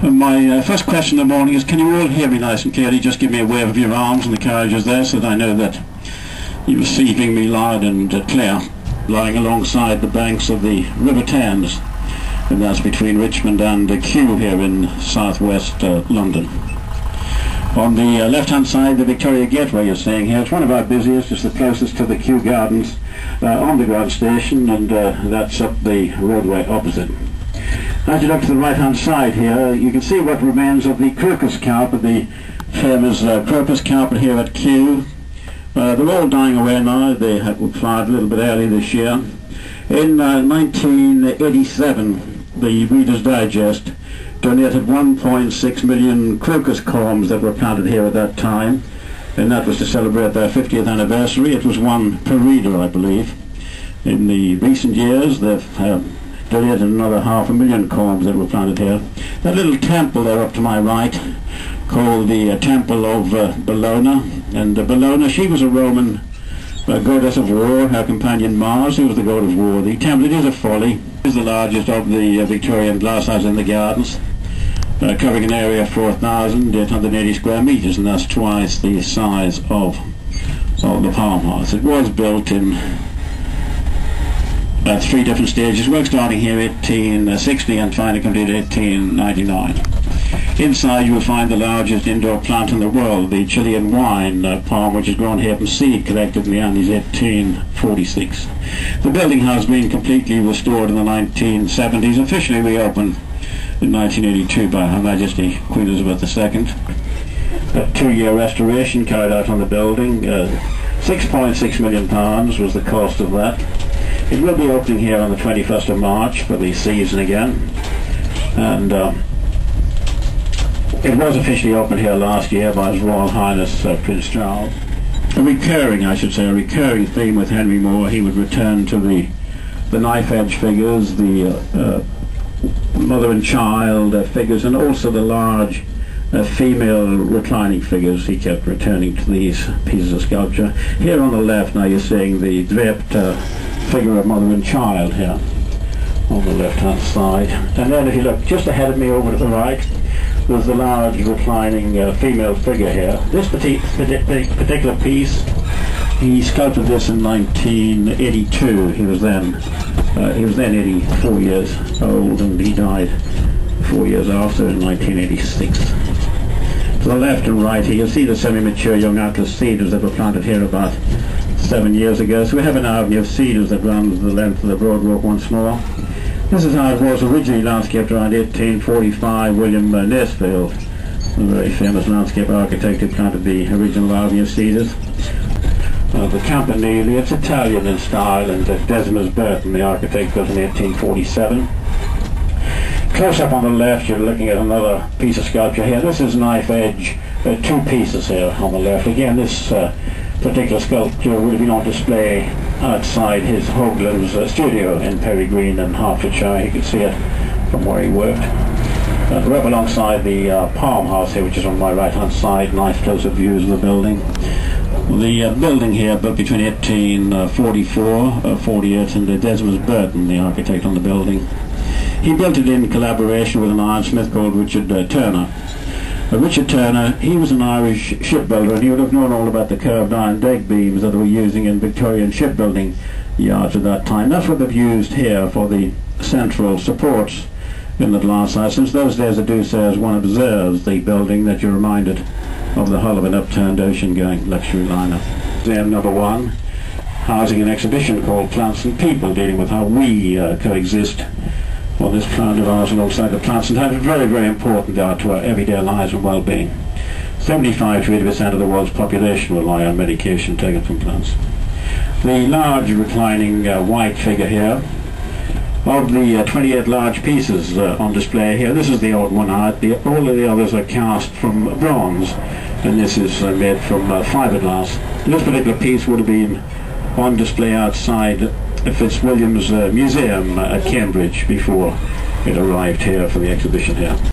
My first question in the morning is, can you all hear me nice and clearly? Just give me a wave of your arms and the carriage is there so that I know that you're receiving me loud and clear, lying alongside the banks of the River Thames, and that's between Richmond and Kew here in southwest London. On the left-hand side, the Victoria Gateway you're seeing here. It's one of our busiest. It's the closest to the Kew Gardens underground station, and that's up the roadway opposite. As you look to the right-hand side here, you can see what remains of the crocus carpet, the famous crocus carpet here at Kew. They're all dying away now. They were flowered a little bit early this year. In 1987, the Reader's Digest donated 1.6 million crocus columns that were planted here at that time, and that was to celebrate their 50th anniversary. It was one per reader, I believe. In the recent years, they've donated another 500,000 columns that were planted here. That little temple there up to my right, called the Temple of Bellona, and Bellona, she was a Roman goddess of war. Her companion Mars, who was the god of war. The temple, it is a folly. It is the largest of the Victorian glasshouses in the gardens, covering an area of 4,880 square metres, and that's twice the size of the farmhouse. It was built in three different stages, work starting here 1860 and finally completed 1899. Inside you will find the largest indoor plant in the world, the Chilean wine palm, which is grown here from seed collected in the Andes 1846. The building has been completely restored in the 1970s, officially reopened in 1982 by Her Majesty Queen Elizabeth II. A 2-year restoration carried out on the building. £6.6 million was the cost of that. It will be opening here on the 21st of March for the season again, and it was officially opened here last year by His Royal Highness Prince Charles. A recurring theme with Henry Moore. He would return to the knife-edge figures, the mother and child figures, and also the large female reclining figures. He kept returning to these pieces of sculpture. Here on the left now you're seeing the draped figure of mother and child here on the left-hand side. And then if you look just ahead of me over to the right, there's the large reclining female figure here. This particular piece, he sculpted this in 1982. He was then 84 years old, and he died 4 years after in 1986. To the left and right here, you'll see the semi-mature young atlas cedars that were planted here about 7 years ago. So we have an avenue of cedars that runs the length of the Broad Walk once more. This is how it was originally landscaped around 1845. William Nacefield, a very famous landscape architect, who planted the original avenue of cedars. The Campanile, it's Italian in style, and Decimus Burton, the architect, built in 1847. Close up on the left, you're looking at another piece of sculpture here. This is knife edge, two pieces here on the left. Again, this particular sculpture will be on display outside his Hoagland's studio in Perry Green in Hertfordshire. You can see it from where he worked. We're up alongside the Palm House here, which is on my right hand side. Nice close-up views of the building. The building here built between 1844, 48, and Decimus Burton, the architect on the building. He built it in collaboration with an ironsmith called Richard Turner. Richard Turner, he was an Irish shipbuilder, and he would have known all about the curved iron deck beams that they were using in Victorian shipbuilding yards at that time. That's what they've used here for the central supports in the glasshouse. Since those days, I do say, as one observes the building, that you're reminded of the hull of an upturned ocean-going luxury liner. Museum number 1, housing an exhibition called Plants and People, dealing with how we coexist on this planet of ours alongside the plants, and how very, very important they are to our everyday lives and well-being. 75 to 80% of the world's population rely on medication taken from plants. The large reclining white figure here, of the 28 large pieces on display here, this is the odd one out. All of the others are cast from bronze, and this is made from fiberglass. This particular piece would have been on display outside Fitzwilliam's Museum at Cambridge before it arrived here for the exhibition here.